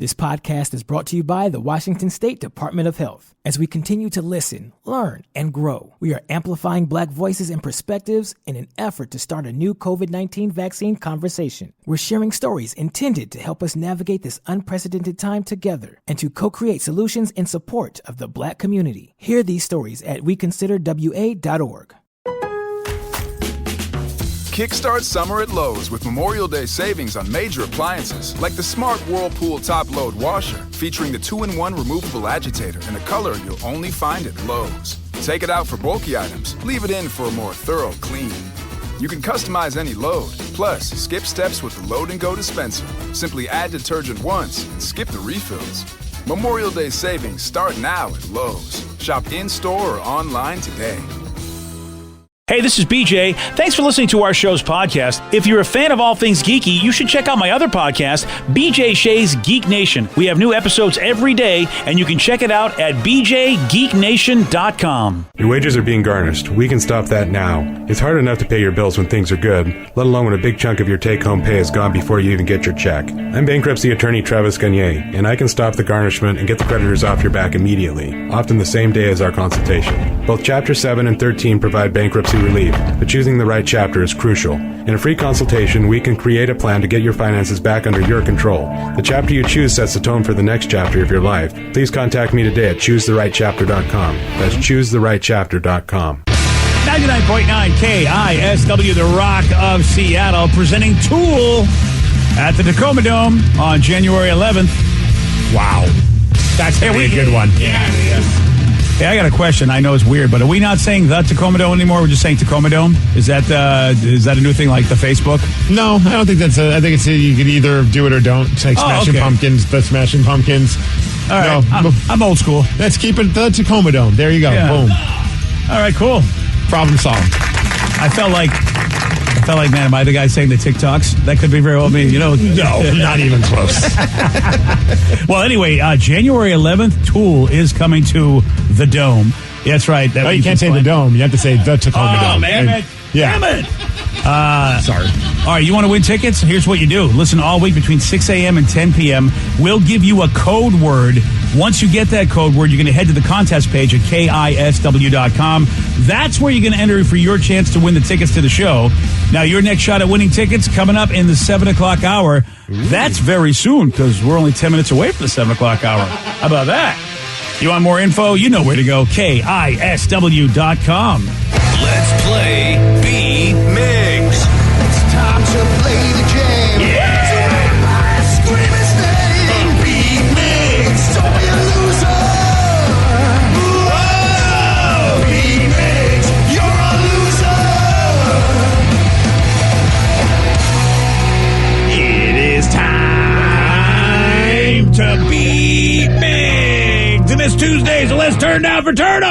This podcast is brought to you by the Washington State Department of Health. As we continue to listen, learn, and grow, we are amplifying Black voices and perspectives in an effort to start a new COVID-19 vaccine conversation. We're sharing stories intended to help us navigate this unprecedented time together and to co-create solutions in support of the Black community. Hear these stories at weconsiderwa.org. Kickstart summer at Lowe's with Memorial Day savings on major appliances like the Smart Whirlpool Top Load Washer, featuring the 2-in-1 removable agitator in a color you'll only find at Lowe's. Take it out for bulky items, leave it in for a more thorough clean. You can customize any load, plus skip steps with the Load and Go dispenser. Simply add detergent once and skip the refills. Memorial Day savings start now at Lowe's. Shop in-store or online today. Hey, this is BJ. Thanks for listening to our show's podcast. If you're a fan of all things geeky, you should check out my other podcast, BJ Shea's Geek Nation. We have new episodes every day, and you can check it out at bjgeeknation.com. Your wages are being garnished. We can stop that now. It's hard enough to pay your bills when things are good, let alone when a big chunk of your take-home pay is gone before you even get your check. I'm bankruptcy attorney Travis Gagne, and I can stop the garnishment and get the creditors off your back immediately, often the same day as our consultation. Both Chapter 7 and 13 provide bankruptcy relief, but choosing the right chapter is crucial. In a free consultation, we can create a plan to get your finances back under your control. The chapter you choose sets the tone for the next chapter of your life. Please contact me today at choosetherightchapter.com. That's choosetherightchapter.com. 99.9 KISW, the Rock of Seattle, presenting Tool at the Tacoma Dome on January 11th. Wow. That's a good one. Yeah. Hey, I got a question. I know it's weird, but are we not saying the Tacoma Dome anymore? We're just saying Tacoma Dome? Is that a new thing like the Facebook? No, I don't think that's I think it's you can either do it or don't. It's like Smashing Pumpkins, the Smashing Pumpkins. All right. No, I'm old school. Let's keep it the Tacoma Dome. There you go. Yeah. Boom. All right, cool. Problem solved. I felt like, man, am I the guy saying the TikToks? That could be very well me, No, not even close. Well, anyway, January 11th, Tool is coming to the Dome. Yeah, that's right. No, you can't say the Dome. You have to say the Tacoma Dome. Oh, man. Yeah. Damn it. Sorry. All right, you want to win tickets? Here's what you do. Listen all week between 6 a.m. and 10 p.m. We'll give you a code word. Once you get that code word, you're going to head to the contest page at KISW.com. That's where you're going to enter for your chance to win the tickets to the show. Now, your next shot at winning tickets coming up in the 7 o'clock hour. Ooh. That's very soon because we're only 10 minutes away from the 7 o'clock hour. How about that? You want more info? You know where to go. KISW.com. Let's play B-Migs. It's time to play the game. Yeah! So everybody scream his name. B-Migs. Don't be a loser. Whoa! B-Migs. You're a loser. It is time to be Migs. And it's Tuesday, so let's turn down for turtles.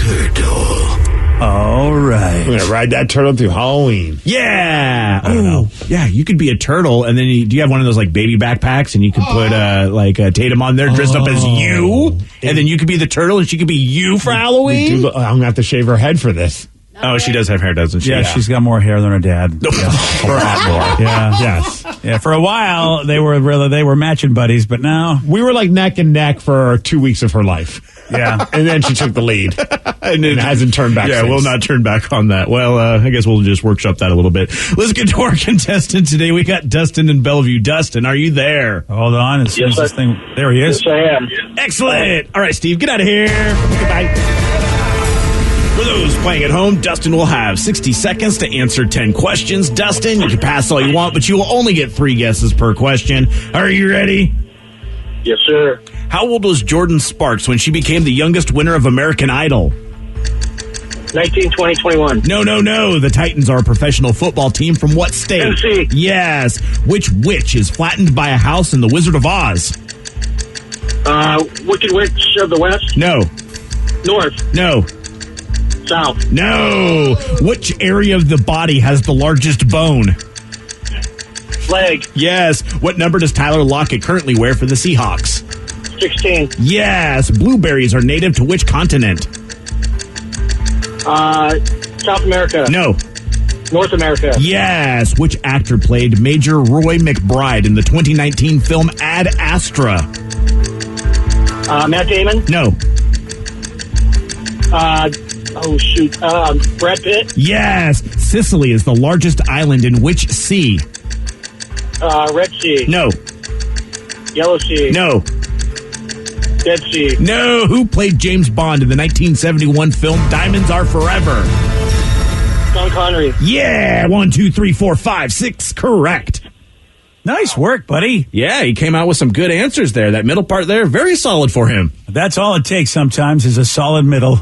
Turtle. All right. We're going to ride that turtle through Halloween. Yeah. Oh, yeah. You could be a turtle, and then do you have one of those like baby backpacks, and you could put Tatum on there dressed up as you, and then you could be the turtle, and she could be you for Halloween. I'm going to have to shave her head for this. Oh, she does have hair, doesn't she? Yeah, she's got more hair than her dad. For a lot more. Yeah. Yes. Yeah. For a while, they were matching buddies, but now we were like neck and neck for 2 weeks of her life. Yeah. And then she took the lead. and it hasn't turned back since. We'll not turn back on that. Well, I guess we'll just workshop that a little bit. Let's get to our contestant today. We got Dustin in Bellevue. Dustin, are you there? Hold on. As soon as this thing... There he is. Yes, I am. Excellent. All right, Steve, get out of here. Goodbye. For those playing at home, Dustin will have 60 seconds to answer 10 questions. Dustin, you can pass all you want, but you will only get 3 guesses per question. Are you ready? Yes, sir. How old was Jordan Sparks when she became the youngest winner of American Idol? 19, 20, 21. No. The Titans are a professional football team from what state? Tennessee. Yes. Which witch is flattened by a house in The Wizard of Oz? Wicked Witch of the West? No. North? No. South? No. Which area of the body has the largest bone? Leg? Yes. What number does Tyler Lockett currently wear for the Seahawks? 16. Yes. Blueberries are native to which continent? South America? No. North America. Yes. Which actor played Major Roy McBride in the 2019 film Ad Astra? Matt Damon. No. Brad Pitt. Yes. Sicily is the largest island in which sea? Red Sea. No. Yellow Sea. No. Dead Sea. No. Who played James Bond in the 1971 film Diamonds Are Forever? Sean Connery. Yeah. 1, 2, 3, 4, 5, 6. Correct. Nice work, buddy. Yeah, he came out with some good answers there. That middle part there, very solid for him. That's all it takes sometimes is a solid middle.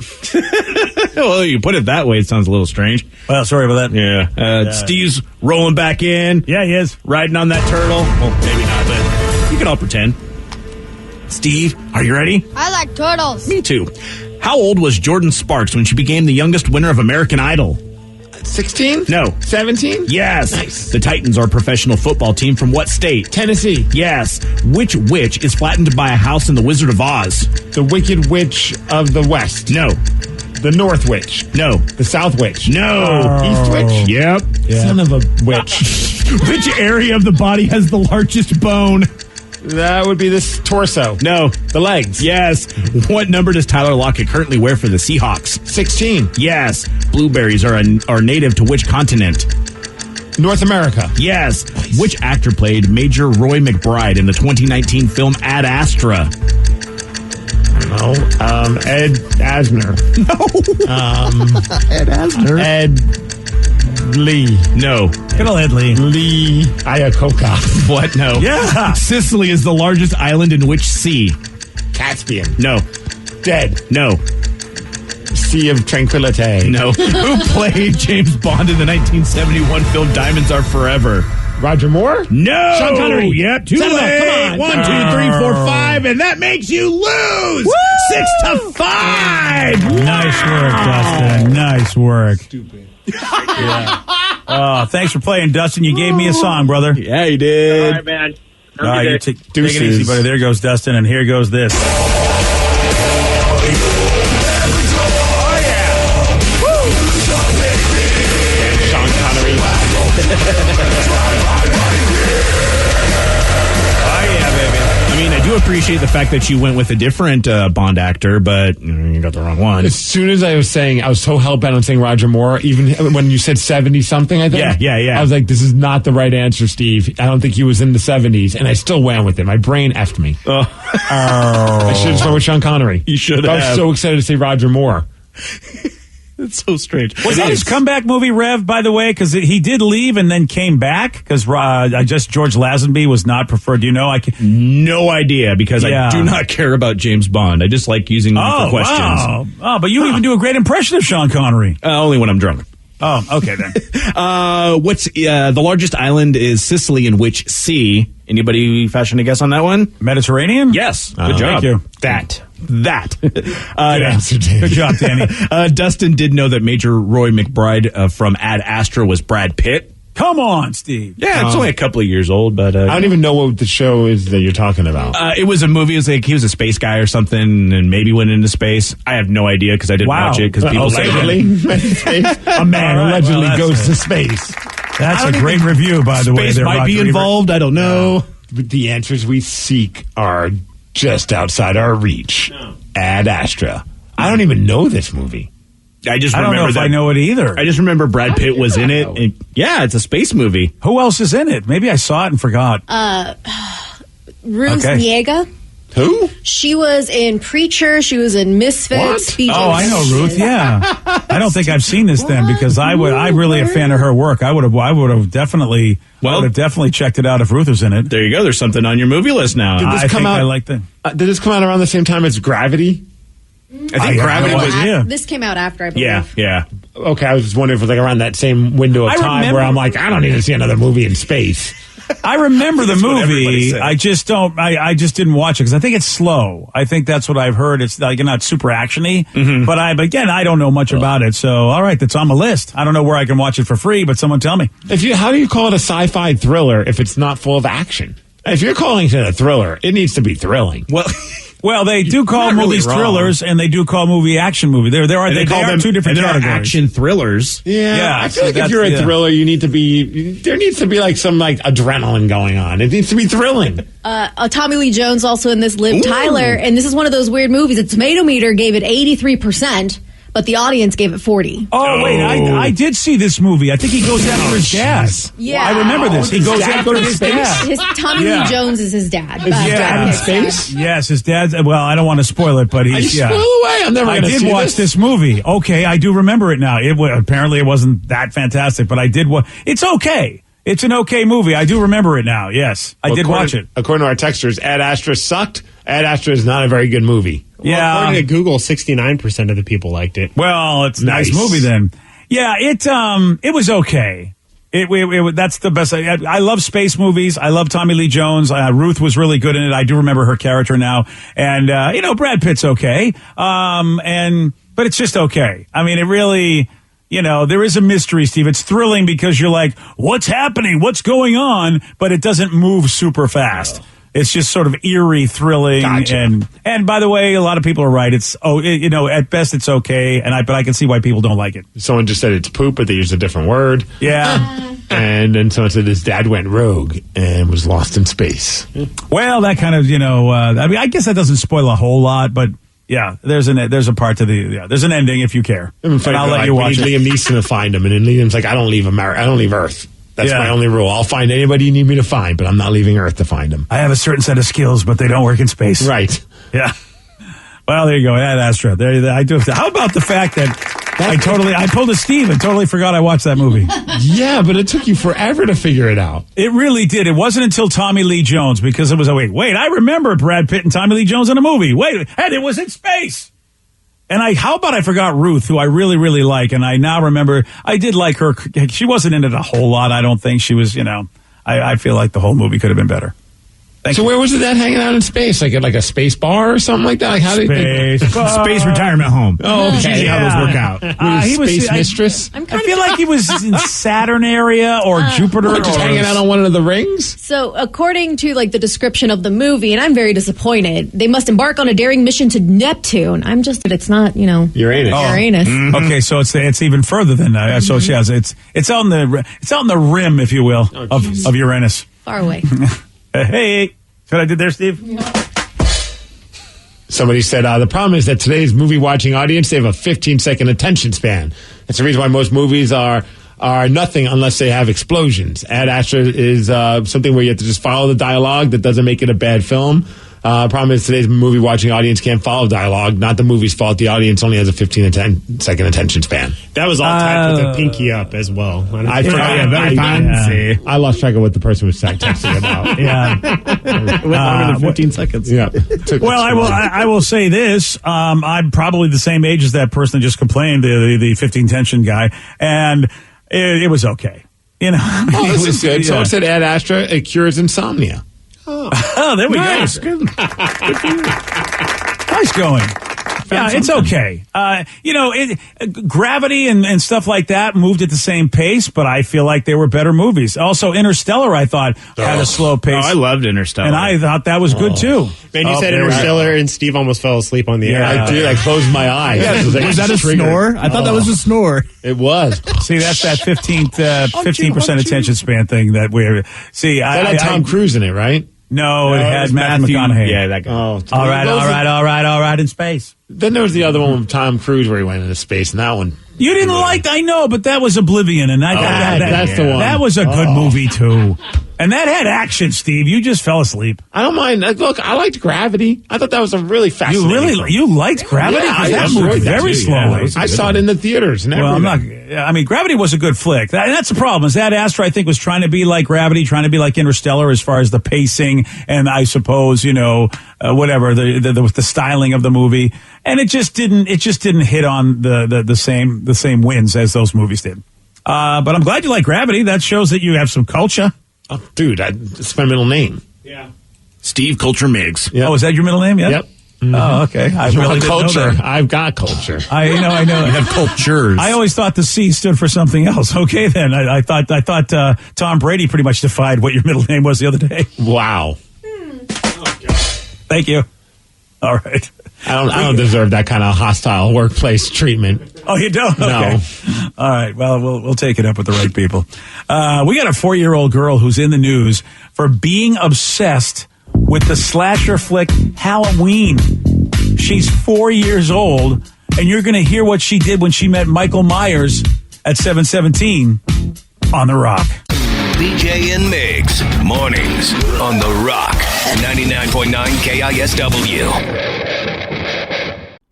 Well, you put it that way, it sounds a little strange. Well, sorry about that. Yeah. Steve's rolling back in. Yeah, he is. Riding on that turtle. Well, maybe not, but you can all pretend. Steve, are you ready? I like turtles. Me too. How old was Jordan Sparks when she became the youngest winner of American Idol? 16? No. 17? Yes. Nice. The Titans are a professional football team from what state? Tennessee. Yes. Which witch is flattened by a house in The Wizard of Oz? The Wicked Witch of the West. No. The North Witch. No. The South Witch. No. East Witch. Yep. Son of a witch. Which area of the body has the largest bone? That would be this torso. No. The legs. Yes. What number does Tyler Lockett currently wear for the Seahawks? 16. Yes. Blueberries are native to which continent? North America. Yes. Nice. Which actor played Major Roy McBride in the 2019 film Ad Astra? Ed Asner. No. Ed Asner. Ed Lee. No. Good old Ed Lee. Lee Iacocca. What? No. Yeah. Sicily is the largest island in which sea? Caspian. No. Dead. No. Sea of Tranquility. No. Who played James Bond in the 1971 film Diamonds Are Forever? Roger Moore? No. Sean Connery. Yep. Too Settle late. up, come on. 1, 2, 3, 4, 5, and that makes you lose. Woo! 6-5. Nice work, Dustin. Nice work. Stupid. Yeah. Oh, thanks for playing, Dustin. You gave me a song, brother. Yeah, you did. All right, man. All right, you take it easy, buddy. There goes Dustin, and here goes this. Sean Connery. I mean, I do appreciate the fact that you went with a different Bond actor, but you got the wrong one. As soon as I was saying, I was so hell-bent on saying Roger Moore, even when you said 70-something, I think. Yeah. I was like, this is not the right answer, Steve. I don't think he was in the 70s, and I still went with it. My brain effed me. I should have went with Sean Connery. You should have. I was so excited to say Roger Moore. It's so strange. Was that his comeback movie, Rev, by the way? Because he did leave and then came back? Because George Lazenby was not preferred. Do you know? No idea, because I do not care about James Bond. I just like using them for questions. Wow. Oh, but you even do a great impression of Sean Connery. Only when I'm drunk. Oh, okay then. What's the largest island is Sicily in which sea? Anybody fashion a guess on that one? Mediterranean? Yes. Good job. Thank you. That. Good answer, Danny. Good job, Danny. Dustin did know that Major Roy McBride from Ad Astra was Brad Pitt. Come on, Steve. Yeah, it's only a couple of years old, but I don't even know what the show is that you're talking about. it was a movie. It was like he was a space guy or something, and maybe went into space. I have no idea because I didn't watch it. Because people say a man allegedly goes to space. That's a great review, by the way. Space There, might Roger be Ebert. involved. I don't know. But the answers we seek are just outside our reach. Ad Astra. I don't even know this movie. I don't know if I know it either. I just remember Brad Pitt was in it. And, yeah, it's a space movie. Who else is in it? Maybe I saw it and forgot. Ruth Niega. Who? She was in Preacher. She was in Misfits. What? Oh, I know Ruth. Yeah, I don't think I've seen this then because I'm really a fan of her work. I would have definitely checked it out if Ruth was in it. There you go. There's something on your movie list now. I like that. Did this come out around the same time as Gravity? I think Gravity was. This came out after, I believe. Yeah. Okay, I was just wondering if it was like around that same window of time where I'm like, I don't need to see another movie in space. I remember the movie. said. I just don't. I just didn't watch it because I think it's slow. I think that's what I've heard. It's like not super actiony, but again, I don't know much about it. So, all right, that's on my list. I don't know where I can watch it for free, but someone tell me. How do you call it a sci-fi thriller if it's not full of action? If you're calling it a thriller, it needs to be thrilling. Well, Well, they do call not really movies wrong. thrillers, and they do call movie action movie. They are two different categories. Action thrillers. Yeah, I feel so like if that's- you're a yeah. thriller, there needs to be like some like adrenaline going on. It needs to be thrilling. Tommy Lee Jones also in this, Liv Tyler, and this is one of those weird movies. The Tomato Meter gave it 83%, but the audience gave it 40%. Oh, wait, I did see this movie. I think he goes after his dad. Yeah. I remember this. He goes dad after go to his space? dad. Tommy Yeah. Lee Jones is his dad. Is his dad in Brad Pitt's space? dad. Yes, his dad's. Well, I don't want to spoil it, but You he's. spoil away. I'm never I going to did see watch this movie. Okay, I do remember it now. Apparently it wasn't that fantastic, but I did. It's okay. It's an okay movie. I do remember it now. Yes, I did watch it. According to our texters, Ad Astra sucked. Ad Astra is not a very good movie. Yeah. According to Google, 69% of the people liked it. Well, it's a nice movie then. Yeah, it was okay. That's the best. I love space movies. I love Tommy Lee Jones. Ruth was really good in it. I do remember her character now. And Brad Pitt's okay. But it's just okay. I mean, it really, there is a mystery, Steve. It's thrilling because you're like, what's happening? What's going on? But it doesn't move super fast. It's just sort of eerie, thrilling, Gotcha. and by the way, a lot of people are right. It's at best it's okay, but I can see why people don't like it. Someone just said it's poop, but they used a different word. Yeah. And then someone said his dad went rogue and was lost in space. Well, that kind of I guess that doesn't spoil a whole lot, but yeah, there's a part to there's an ending if you care. And I'll let you watch it. Liam Neeson to find him, and then Liam's like, I don't leave America. I don't leave Earth. That's my only rule. I'll find anybody you need me to find, but I'm not leaving Earth to find him. I have a certain set of skills, but they don't work in space. Right. Yeah. Well, there you go. Ad Astra. I do. How about the fact that I pulled a Steve and totally forgot I watched that movie. Yeah, but it took you forever to figure it out. It really did. It wasn't until Tommy Lee Jones because it was wait, I remember Brad Pitt and Tommy Lee Jones in a movie. Wait, and it was in space. And how about I forgot Ruth, who I really, really like, and I now remember I did like her. She wasn't in it a whole lot, I don't think. She was, I feel like the whole movie could have been better. Where was it that hanging out in space? Like at a space bar or something like that? Like how Space retirement home. Oh, That's usually how those work out. He was space mistress? I'm I kind feel of like he was in Saturn area or Jupiter. Just or hanging out on one of the rings? So, according to the description of the movie, and I'm very disappointed, they must embark on a daring mission to Neptune. It's not, Uranus. Uranus. Okay, so it's even further than that. So it's on the rim, if you will, of Uranus. Far away. Hey, see what I did there, Steve? Somebody said, the problem is that today's movie watching audience, they have a 15-second attention span. That's the reason why most movies are nothing unless they have explosions. Ad Astra is something where you have to just follow the dialogue. That doesn't make it a bad film. Problem is today's movie watching audience can't follow dialogue. Not the movie's fault. The audience only has a 15-second attention span. That was all typed with a pinky up as well. I forgot. very fancy. I lost track of what the person was texting about. Yeah. It went longer than 15 seconds. Yeah. Well, I will say this. I'm probably the same age as that person that just complained, the 15 tension guy, and it was okay. Oh, this is good. Someone said Ad Astra, it cures insomnia. Oh, there we Nice. go. Good for you. Nice going. Yeah, it's okay. Gravity and stuff like that moved at the same pace, but I feel like they were better movies. Also, Interstellar, I thought, had a slow pace. Oh, I loved Interstellar. And I thought that was good, too. Man, you said there we go. Interstellar, and Steve almost fell asleep on the air. I did. I closed my eyes. Was that a snore? I thought that was a snore. It was. See, that's that 15% attention span thing that we're... See, That had Tom Cruise in it, right? No, it had Matthew McConaughey. Yeah, that guy. Oh, All right, in space. Then there was the other one with Tom Cruise where he went into space, and that one. You didn't I know, but that was Oblivion, and that's the one. That was a good movie, too. And that had action, Steve. You just fell asleep. I don't mind. Look, I liked Gravity. I thought that was a really fascinating film. You liked Gravity? Yeah, 'Cause I that moved enjoyed that very too, slowly. I saw it in the theaters and everything. Gravity was a good flick. And that's the problem. Is Ad Astra, I think, was trying to be like Gravity, trying to be like Interstellar as far as the pacing and I suppose, whatever, the styling of the movie. And it just didn't hit on the same wins as those movies did. But I'm glad you like Gravity. That shows that you have some culture. Oh, dude, that's my middle name. Yeah. Steve Culture Miggs. Yep. Oh, is that your middle name? Yeah? Yep. Oh, okay. I really didn't culture. know that. I've got culture. I know. You have cultures. I always thought the C stood for something else. Okay, then I thought Tom Brady pretty much defied what your middle name was the other day. Wow. Thank you. All right. I don't deserve that kind of hostile workplace treatment. Oh, you don't? No. Okay. All right. Well, we'll take it up with the right people. We got a 4-year-old girl who's in the news for being obsessed with the slasher flick Halloween. She's 4 years old, and you're going to hear what she did when she met Michael Myers at 7:17 on The Rock. BJ and Migs, mornings on The Rock, 99.9 KISW.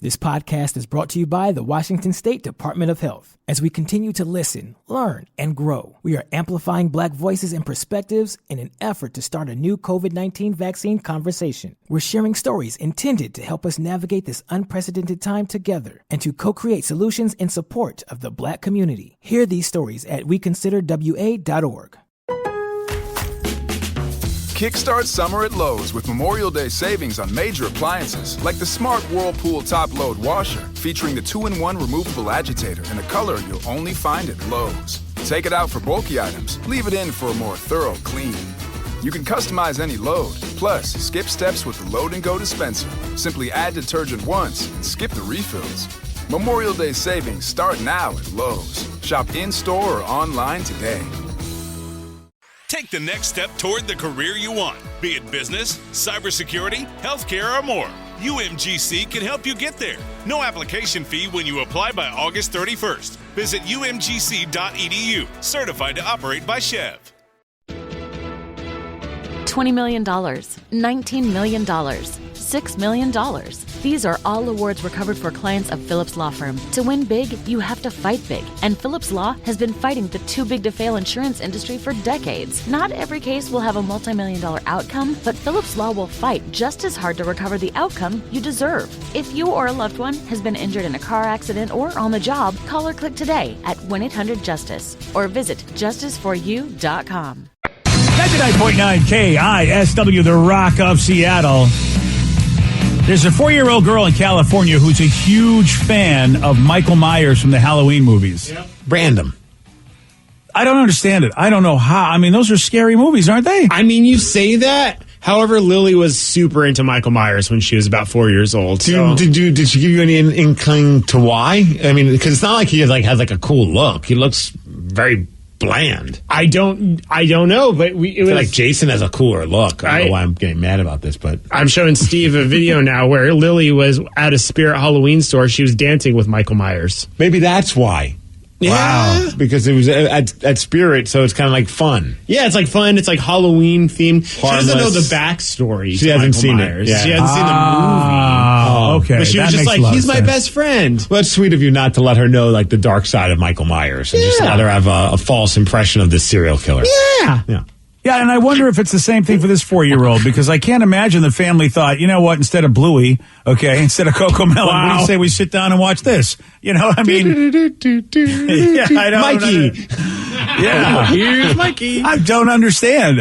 This podcast is brought to you by the Washington State Department of Health. As we continue to listen, learn, and grow, we are amplifying Black voices and perspectives in an effort to start a new COVID-19 vaccine conversation. We're sharing stories intended to help us navigate this unprecedented time together and to co-create solutions in support of the Black community. Hear these stories at weconsiderwa.org. Kickstart summer at Lowe's with Memorial Day savings on major appliances like the smart Whirlpool top-load washer featuring the 2-in-1 removable agitator in a color you'll only find at Lowe's. Take it out for bulky items, leave it in for a more thorough clean. You can customize any load, plus skip steps with the Load and Go dispenser. Simply add detergent once and skip the refills. Memorial Day savings start now at Lowe's. Shop in-store or online today. Take the next step toward the career you want, be it business, cybersecurity, healthcare, or more. UMGC can help you get there. No application fee when you apply by August 31st. Visit umgc.edu, certified to operate by Chev. $20 million, $19 million, $6 million. These are all awards recovered for clients of Phillips Law Firm. To win big, you have to fight big. And Phillips Law has been fighting the too-big-to-fail insurance industry for decades. Not every case will have a multi-million-dollar outcome, but Phillips Law will fight just as hard to recover the outcome you deserve. If you or a loved one has been injured in a car accident or on the job, call or click today at 1-800-JUSTICE or visit justiceforyou.com. 99.9 KISW, The Rock of Seattle. There's a 4-year-old girl in California who's a huge fan of Michael Myers from the Halloween movies. Yep. Random. I don't understand it. I don't know how. I mean, those are scary movies, aren't they? I mean, you say that. However, Lily was super into Michael Myers when she was about 4 years old. So. Did she give you any inkling to why? I mean, because it's not like he has a cool look. He looks very bland. I don't know, but it was like Jason has a cooler look. I don't know why I'm getting mad about this, but I'm showing Steve a video now where Lily was at a Spirit Halloween store. She was dancing with Michael Myers. Maybe that's why. Yeah. Wow. Because it was at Spirit, so it's kind of like fun. Yeah, it's like fun. It's like Halloween themed. She doesn't know the backstory. She hasn't seen Myers. it. Yeah. She hasn't seen the movie. Okay. But she was just like, he's my best friend. Well, it's sweet of you not to let her know like the dark side of Michael Myers and just let her have a false impression of this serial killer. Yeah. Yeah. Yeah, and I wonder if it's the same thing for this 4-year-old, because I can't imagine the family thought, you know what, instead of Bluey, instead of Coco Melon, what do you say we sit down and watch this? You know, I mean... yeah, I don't Mikey. Yeah. Here's Mikey. I don't understand.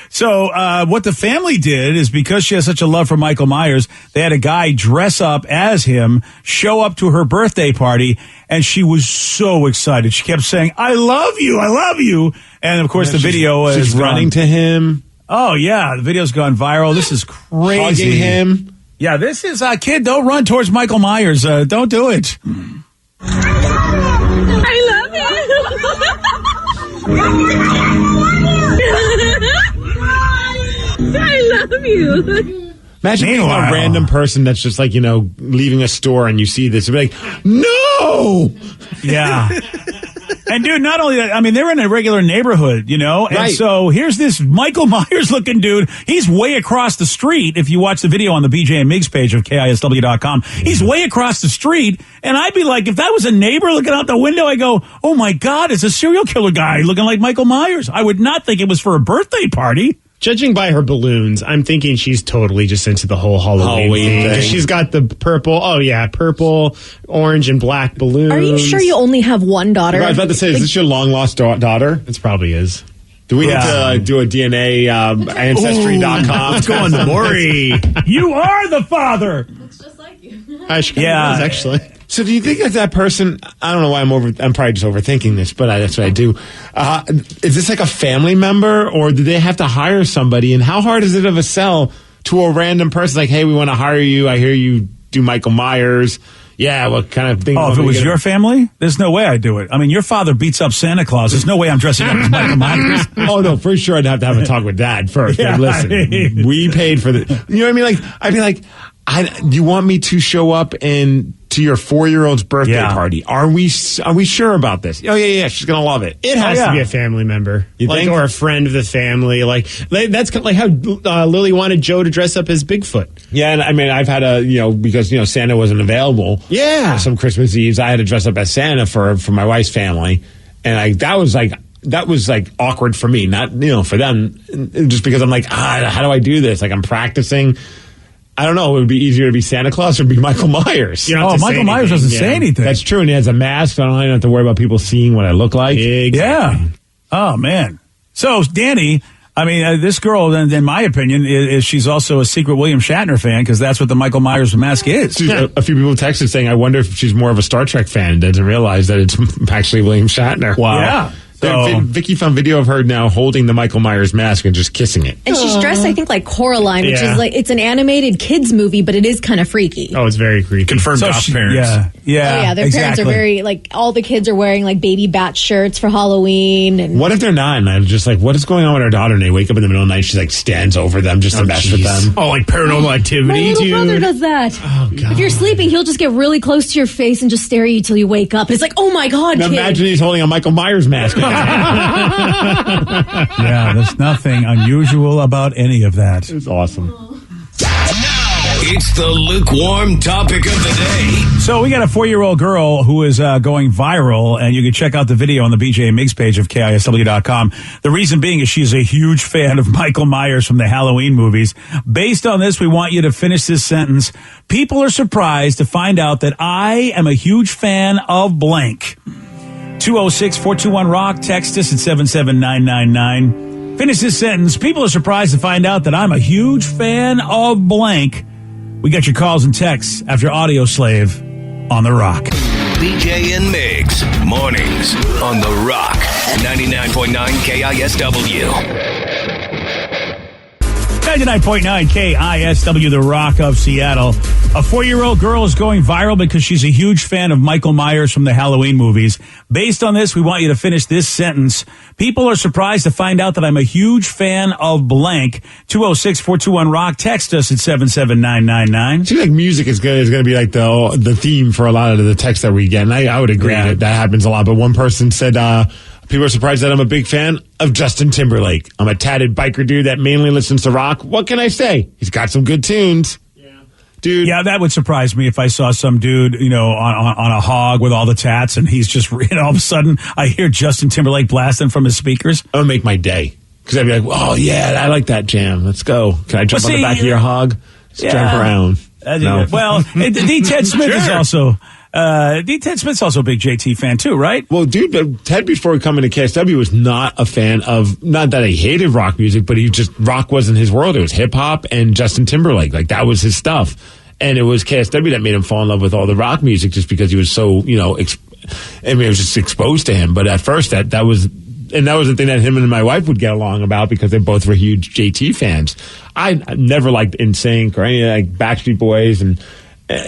So what the family did is, because she has such a love for Michael Myers, they had a guy dress up as him, show up to her birthday party, and she was so excited. She kept saying, I love you, I love you. And, of course, the video is running to him. Oh, yeah, the video's gone viral. This is crazy. Hugging him. Yeah, this is, kid, don't run towards Michael Myers. Don't do it. I love you. I love you. Imagine being a random person that's just like, leaving a store and you see this and be like, no! Yeah. And dude, not only that, I mean, they're in a regular neighborhood, and right. So here's this Michael Myers looking dude. He's way across the street. If you watch the video on the BJ and Migs page of KISW.com, he's way across the street. And I'd be like, if that was a neighbor looking out the window, I go, oh my God, it's a serial killer guy looking like Michael Myers. I would not think it was for a birthday party. Judging by her balloons, I'm thinking she's totally just into the whole Halloween thing. She's got the purple, orange, and black balloons. Are you sure you only have one daughter? I was about to say, is this your long-lost daughter? It probably is. Do we need to do a DNA Ancestry.com? Let's go on the Maury. You are the father. Looks just like you. Yeah, actually. So do you think that person, I don't know why I'm probably just overthinking this, but that's what I do. Is this like a family member, or do they have to hire somebody? And how hard is it of a sell to a random person, like, hey, we want to hire you. I hear you do Michael Myers. Yeah, what kind of thing? Oh, if it was your family, there's no way I'd do it. I mean, your father beats up Santa Claus. There's no way I'm dressing up as Michael Myers. Oh, no, for sure I'd have to have a talk with Dad first. Yeah, Listen, we paid for the... You know what I mean? Like, I'd be like, you want me to show up to your 4-year-old's birthday party? Are we sure about this? Oh, yeah, she's going to love it. It has to be a family member. You think? Or a friend of the family. That's kind of like how Lily wanted Joe to dress up as Bigfoot. Yeah, and I mean, I've had because Santa wasn't available. Yeah. Some Christmas Eves, I had to dress up as Santa for my wife's family. And that was awkward for me, not, for them. Just because I'm like, how do I do this? Like, I'm practicing. I don't know. It would be easier to be Santa Claus or be Michael Myers. Michael Myers doesn't say anything. That's true, and he has a mask, so I don't have to worry about people seeing what I look like. Exactly. Yeah. Oh, man. So, Danny, I mean, this girl, in my opinion, is she's also a secret William Shatner fan because that's what the Michael Myers mask is. A few people texted saying, I wonder if she's more of a Star Trek fan and doesn't realize that it's actually William Shatner. Wow. Yeah. So, Vicky found video of her now holding the Michael Myers mask and just kissing it. And she's dressed, I think, like Coraline, which is like, it's an animated kids movie, but it is kind of freaky. Oh, it's very creepy. Confirmed parents. Yeah. Oh, yeah, their parents are very, like, all the kids are wearing, like, baby bat shirts for Halloween. And what if they're not? And I'm just like, what is going on with our daughter? And they wake up in the middle of the night, she, like, stands over them just to mess with them. Oh, like Paranormal Activity, my little dude. brother does that. Oh, God. If you're sleeping, he'll just get really close to your face and just stare at you till you wake up. It's like, oh, my God, now kid. imagine he's holding a Michael Myers mask. Yeah, there's nothing unusual about any of that. It's awesome. It's the lukewarm topic of the day. So we got a 4-year-old girl who is going viral, and you can check out the video on the BJ and Migs page of KISW.com. The reason being is she's a huge fan of Michael Myers from the Halloween movies. Based on this, we want you to finish this sentence. People are surprised to find out that I am a huge fan of blank. 206-421-ROCK. Text us at 77999. Finish this sentence. People are surprised to find out that I'm a huge fan of blank. We got your calls and texts after Audio Slave on The Rock. BJ and Migs, mornings on The Rock, 99.9 KISW. 99.9 KISW, The Rock of Seattle. A 4-year-old girl is going viral because she's a huge fan of Michael Myers from the Halloween movies. Based on this, we want you to finish this sentence. People are surprised to find out that I'm a huge fan of blank. 206-421-ROCK. Text us at 77999. Seems like music is going to be like the theme for a lot of the texts that we get. And I would agree that happens a lot. But one person said, people are surprised that I'm a big fan of Justin Timberlake. I'm a tatted biker dude that mainly listens to rock. What can I say? He's got some good tunes. Dude. Yeah, that would surprise me if I saw some dude, on a hog with all the tats, and he's just, all of a sudden, I hear Justin Timberlake blasting from his speakers. That would make my day. Because I'd be like, oh, yeah, I like that jam. Let's go. Can I jump on the back of your hog? Let's drive around. No. Well, D. Ted Smith is also... Ted Smith's also a big JT fan too, right? Well, dude, Ted before coming to KSW was not a fan of, not that he hated rock music, but rock wasn't his world. It was hip hop and Justin Timberlake. Like that was his stuff. And it was KSW that made him fall in love with all the rock music just because he was so, it was just exposed to him. But at first that was the thing that him and my wife would get along about because they both were huge JT fans. I never liked NSYNC or any like Backstreet Boys and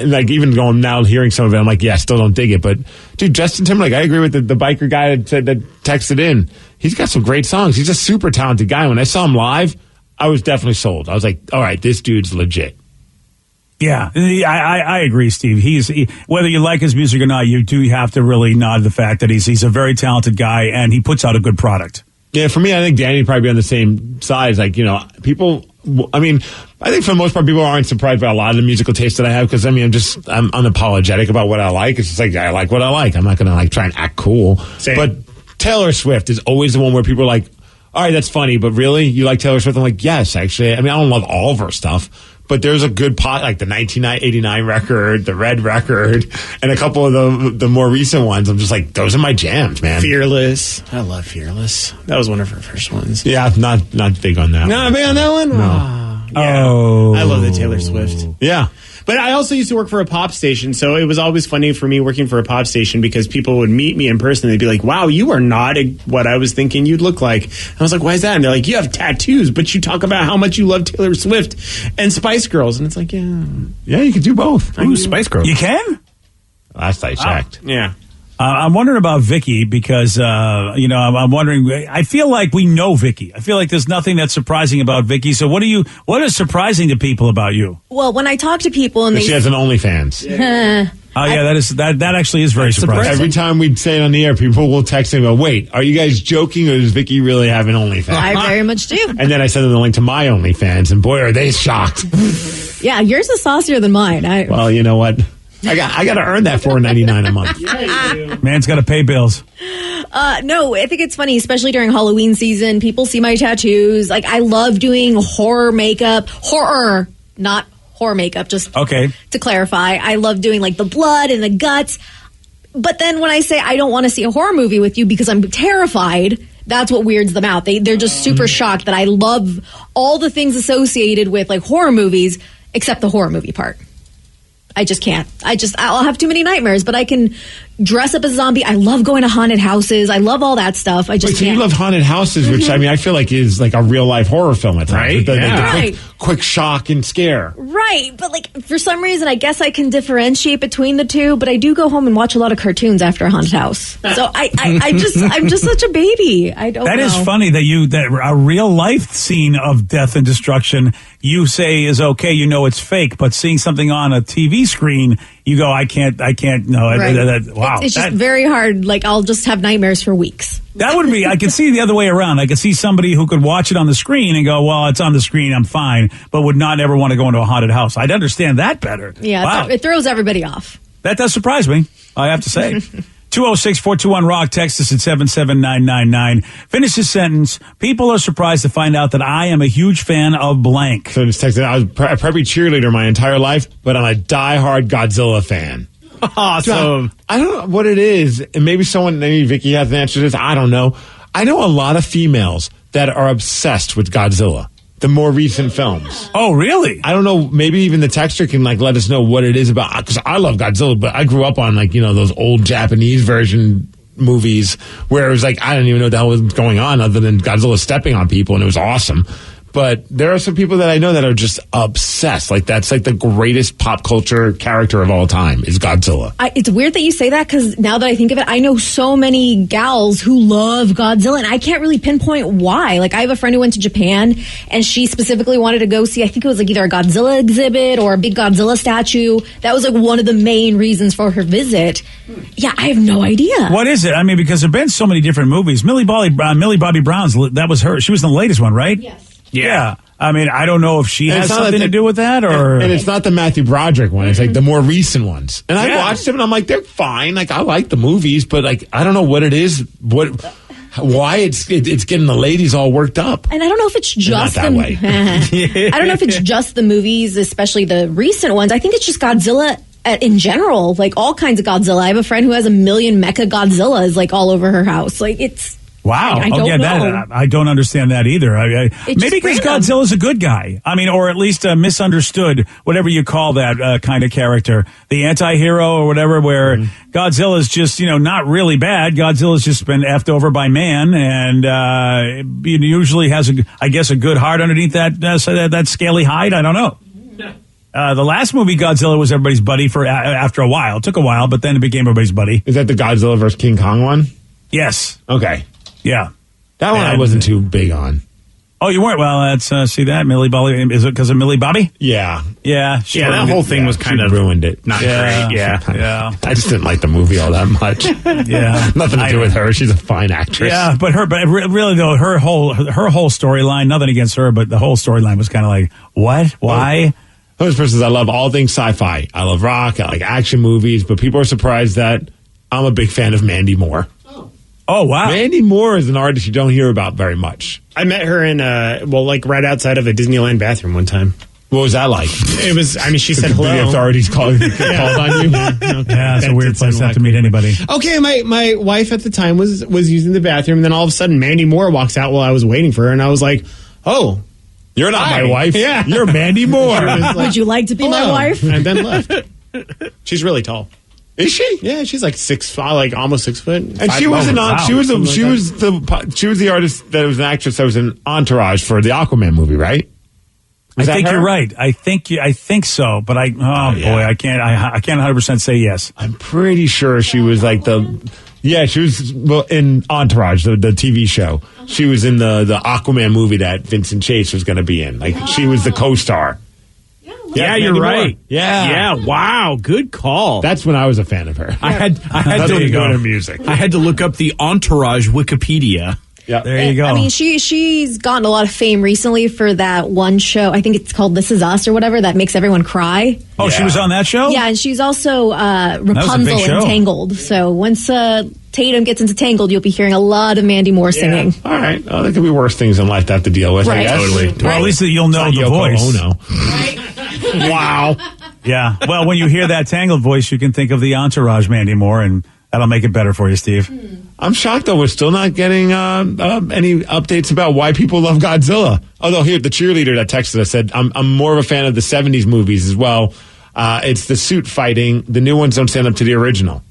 like even going now hearing some of it, I'm like, yeah, still don't dig it. But dude, Justin Timberlake, I agree with the biker guy that texted in. He's got some great songs. He's a super talented guy. When I saw him live, I was definitely sold. I was like, all right, this dude's legit. Yeah, I agree, Steve. Whether you like his music or not, you do have to really nod the fact that he's a very talented guy and he puts out a good product. Yeah, for me, I think Danny would probably be on the same side. Like, people, I think for the most part, people aren't surprised by a lot of the musical taste that I have because, I'm unapologetic about what I like. It's just like, I like what I like. I'm not going to, try and act cool. Same. But Taylor Swift is always the one where people are like, all right, that's funny, but really? You like Taylor Swift? I'm like, yes, actually. I don't love all of her stuff. But there's a good pot, like the 1989 record, the Red record, and a couple of the more recent ones. I'm just like, those are my jams, man. Fearless. I love Fearless. That was one of her first ones. Yeah, not big on that. Not big on that one? No. Yeah. Oh. I love the Taylor Swift. Yeah. But I also used to work for a pop station, so it was always funny for me working for a pop station because people would meet me in person. They'd be like, wow, you are not what I was thinking you'd look like. And I was like, why is that? And they're like, you have tattoos, but you talk about how much you love Taylor Swift and Spice Girls. And it's like, yeah, you can do both. Ooh, Spice Girls. You can? Last I checked. Yeah. I'm wondering about Vicky because, I'm wondering, I feel like we know Vicky. I feel like there's nothing that's surprising about Vicky. So what is surprising to people about you? Well, when I talk to people and she has an OnlyFans. That actually is very surprising. Every time we say it on the air, people will text me and go, wait, are you guys joking or does Vicky really have an OnlyFans? I very much do. And then I send them the link to my OnlyFans and boy, are they shocked. Yeah, yours is saucier than mine. Well, you know what? I got to earn that $4.99 a month. Yeah, Man's got to pay bills. No, I think it's funny, especially during Halloween season. People see my tattoos. Like, I love doing horror makeup. Horror, not horror makeup, just okay. To clarify. I love doing, like, the blood and the guts. But then when I say I don't want to see a horror movie with you because I'm terrified, that's what weirds them out. They're just super shocked that I love all the things associated with, like, horror movies, except the horror movie part. I just can't. I'll have too many nightmares, but I can dress up as a zombie. I love going to haunted houses. I love all that stuff. I just Wait, so you love haunted houses, which I mean, I feel like is like a real life horror film at times. Right? The quick shock and scare. Right, but like for some reason, I guess I can differentiate between the two. But I do go home and watch a lot of cartoons after a haunted house. So I'm just such a baby. I don't. That know. is funny that a real life scene of death and destruction you say is okay. You know it's fake, but seeing something on a TV screen, you go, I can't. No, Right. Wow, it's just very hard. Like I'll just have nightmares for weeks. That would be, I could see the other way around. I could see somebody who could watch it on the screen and go, well, it's on the screen, I'm fine, but would not ever want to go into a haunted house. I'd understand that better. Yeah, wow. it throws everybody off. That does surprise me, I have to say. 206-421-ROCK, text us at 77999. Finish this sentence. People are surprised to find out that I am a huge fan of blank. So just texted, I was a preppy cheerleader my entire life, but I'm a diehard Godzilla fan. Awesome. I don't know what it is, and maybe Vicky has an answer to this. I don't know. I know a lot of females that are obsessed with Godzilla, the more recent films. Oh, really? I don't know. Maybe even the texter can let us know what it is about. Because I love Godzilla, but I grew up on those old Japanese version movies where it was like I didn't even know what the hell was going on other than Godzilla stepping on people, and it was awesome. But there are some people that I know that are just obsessed. Like, that's like the greatest pop culture character of all time is Godzilla. It's weird that you say that because now that I think of it, I know so many gals who love Godzilla, and I can't really pinpoint why. Like, I have a friend who went to Japan, and she specifically wanted to go see, I think it was like either a Godzilla exhibit or a big Godzilla statue. That was like one of the main reasons for her visit. Yeah, I have no idea. What is it? I mean, because there have been so many different movies. Millie Bobby Brown's, that was her. She was in the latest one, right? Yes. Yeah. I mean, I don't know if she has something to do with that or... And it's not the Matthew Broderick one. It's like the more recent ones. And I watched them and I'm like, they're fine. Like, I like the movies, but like, I don't know what it is. Why it's getting the ladies all worked up. And I don't know if it's just that way. I don't know if it's just the movies, especially the recent ones. I think it's just Godzilla in general, like all kinds of Godzilla. I have a friend who has 1 million mecha Godzillas like all over her house. Like it's... Wow. I don't know. I don't understand that either. Maybe because Godzilla's a good guy. I mean, or at least misunderstood, whatever you call that kind of character. The anti-hero or whatever, where Godzilla's just, not really bad. Godzilla's just been effed over by man and usually has, a good heart underneath that scaly hide. I don't know. The last movie, Godzilla, was everybody's buddy after a while. It took a while, but then it became everybody's buddy. Is that the Godzilla vs. King Kong one? Yes. Okay. Yeah. That one I wasn't too big on. Oh, you weren't? Well, let's see that. Millie Bobby. Is it because of Millie Bobby? Yeah. Yeah. That whole thing was kind of ruined it. Not great. Yeah. I just didn't like the movie all that much. Yeah. Nothing to do with her. She's a fine actress. Yeah, but really though, her whole storyline, nothing against her, but the whole storyline was kind of like, what? Why? Those persons, I love all things sci-fi. I love rock. I like action movies, but people are surprised that I'm a big fan of Mandy Moore. Oh, wow. Mandy Moore is an artist you don't hear about very much. I met her in, right outside of a Disneyland bathroom one time. What was that like? It was, she said hello. The authorities called on you? Yeah, it's a weird place not to meet anybody. Okay, my wife at the time was using the bathroom, and then all of a sudden Mandy Moore walks out while I was waiting for her, and I was like, oh, You're not Hi. my wife. Yeah. You're Mandy Moore. Would you like to be my Hello. wife? And then left. She's really tall. Is she? Yeah, she's like almost 6 foot. And she was she was the artist that was an actress that was in Entourage for the Aquaman movie, right? I think you're right. I think so, but boy, I can't 100% say yes. I'm pretty sure she was like she was in Entourage, the TV show. She was in the Aquaman movie that Vincent Chase was going to be in. Like she was the co-star. Yeah, you're right. Yeah. Wow. Good call. That's when I was a fan of her. I had to go to music. I had to look up the Entourage Wikipedia. Yeah, there you go. I mean, she's gotten a lot of fame recently for that one show. I think it's called This Is Us or whatever that makes everyone cry. Oh, she was on that show? Yeah, and she's also Rapunzel in Tangled. So once Tatum gets into Tangled, you'll be hearing a lot of Mandy Moore singing. All right. Oh, there could be worse things in life to have to deal with. Right. I guess. Totally. Well, at least you'll know the voice. Wow. Yeah. Well, when you hear that Tangled voice, you can think of the Entourage Mandy Moore, and that'll make it better for you, Steve. I'm shocked, though. We're still not getting any updates about why people love Godzilla. Although, here, the cheerleader that texted us said, I'm more of a fan of the 70s movies as well. It's the suit fighting. The new ones don't stand up to the original.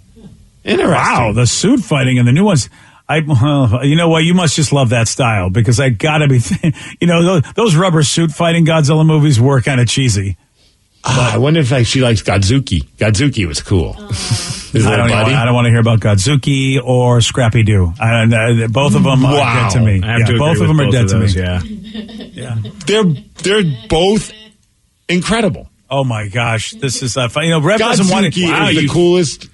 Interesting. Wow, the suit fighting and the new ones. You know what? You must just love that style because I gotta be, those rubber suit fighting Godzilla movies were kind of cheesy. I wonder if she likes Godzuki. Godzuki was cool. I don't want to hear about Godzuki or Scrappy Doo. Both of them are dead to me. Both of them are dead to me. Yeah. They're both incredible. Oh my gosh, this is Rev doesn't want to. Wow, is the coolest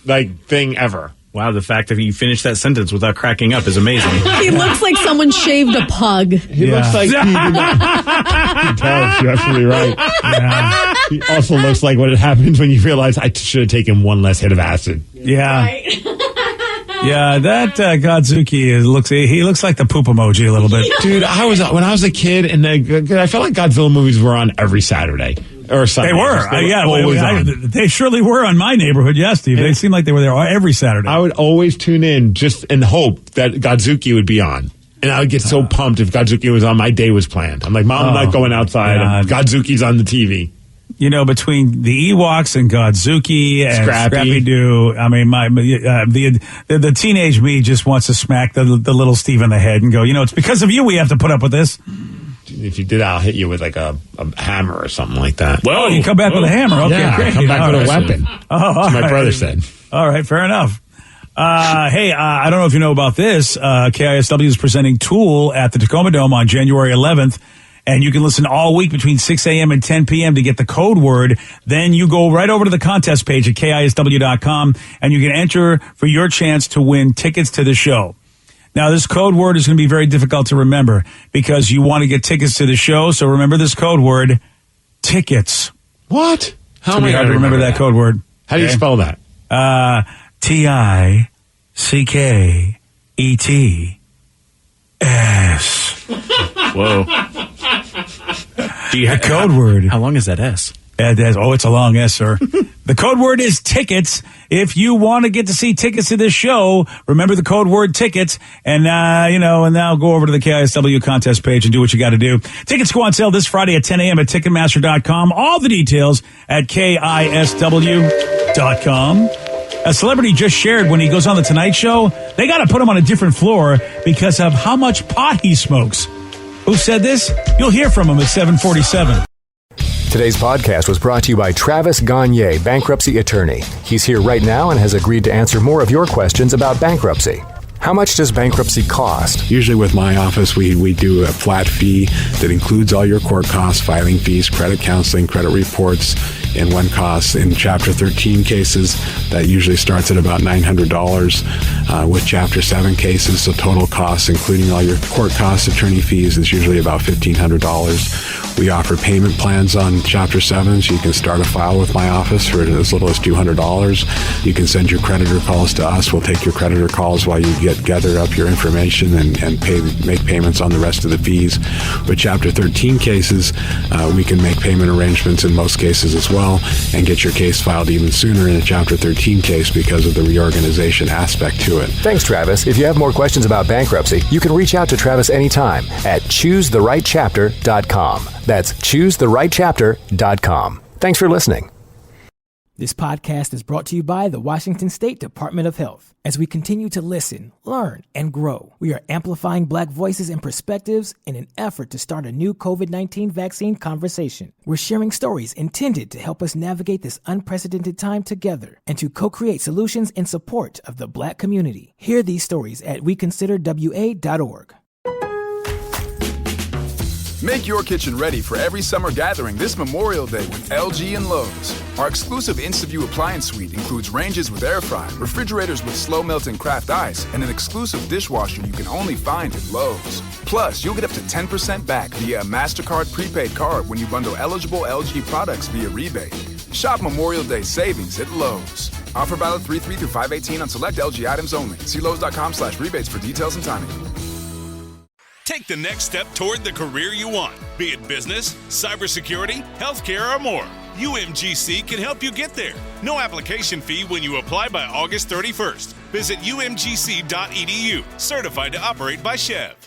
thing ever. Wow, the fact that you finished that sentence without cracking up is amazing. He looks like someone shaved a pug. He looks like he did not. He does. You're absolutely right. Yeah. He also looks like what happens when you realize I should have taken one less hit of acid. Yeah. Right. Yeah, that Godzuki looks like the poop emoji a little bit. Dude, when I was a kid, and I felt like Godzilla movies were on every Saturday. Or Sunday. They were. They surely were on my neighborhood, yes, Steve. They seemed like they were there every Saturday. I would always tune in just in hope that Godzuki would be on. And I would get so pumped if Godzuki was on. My day was planned. I'm like, Mom, I'm not going outside. Godzuki's on the TV. Between the Ewoks and Godzuki and Scrappy Doo, I mean, the teenage me just wants to smack the little Steve in the head and go, it's because of you we have to put up with this. If you did, I'll hit you with like a hammer or something like that. Well, you come back with a hammer. Okay, yeah, great. Come back with a weapon. That's what my brother said. All right, fair enough. Hey, I don't know if you know about this. KISW is presenting Tool at the Tacoma Dome on January 11th. And you can listen all week between 6 a.m. and 10 p.m. to get the code word. Then you go right over to the contest page at KISW.com and you can enter for your chance to win tickets to the show. Now, this code word is going to be very difficult to remember because you want to get tickets to the show. So remember this code word, tickets. What? How am I going to remember that code word? How do you spell that? TICKETS. Whoa. Do you have code word? How long is that S? It's a long S, sir. The code word is tickets. If you want to get to see tickets to this show, remember the code word tickets. And, and now go over to the KISW contest page and do what you got to do. Tickets go on sale this Friday at 10 a.m. at Ticketmaster.com. All the details at KISW.com. A celebrity just shared when he goes on the Tonight Show, they got to put him on a different floor because of how much pot he smokes. Who said this? You'll hear from him at 7:47. Today's podcast was brought to you by Travis Gagne, bankruptcy attorney. He's here right now and has agreed to answer more of your questions about bankruptcy. How much does bankruptcy cost? Usually with my office, we do a flat fee that includes all your court costs, filing fees, credit counseling, credit reports, and one cost. In Chapter 13 cases, that usually starts at about $900. With Chapter 7 cases, the total cost, including all your court costs, attorney fees, is usually about $1,500. We offer payment plans on Chapter 7, so you can start a file with my office for as little as $200. You can send your creditor calls to us. We'll take your creditor calls while you gather up your information and make payments on the rest of the fees. But Chapter 13 cases, we can make payment arrangements in most cases as well and get your case filed even sooner in a Chapter 13 case because of the reorganization aspect to it. Thanks, Travis. If you have more questions about bankruptcy, you can reach out to Travis anytime at choosetherightchapter.com. That's choosetherightchapter.com. Thanks for listening. This podcast is brought to you by the Washington State Department of Health. As we continue to listen, learn, and grow, we are amplifying Black voices and perspectives in an effort to start a new COVID-19 vaccine conversation. We're sharing stories intended to help us navigate this unprecedented time together and to co-create solutions in support of the Black community. Hear these stories at weconsiderwa.org. Make your kitchen ready for every summer gathering this Memorial Day with LG and Lowe's. Our exclusive InstaView appliance suite includes ranges with air fry, refrigerators with slow melting craft ice, and an exclusive dishwasher you can only find at Lowe's. Plus, you'll get up to 10% back via a MasterCard prepaid card when you bundle eligible LG products via rebate. Shop Memorial Day savings at Lowe's. Offer valid 3/3 through 5/18 on select LG items only. See Lowe's.com/rebates for details and timing. Take the next step toward the career you want, be it business, cybersecurity, healthcare, or more. UMGC can help you get there. No application fee when you apply by August 31st. Visit umgc.edu, certified to operate by Chev.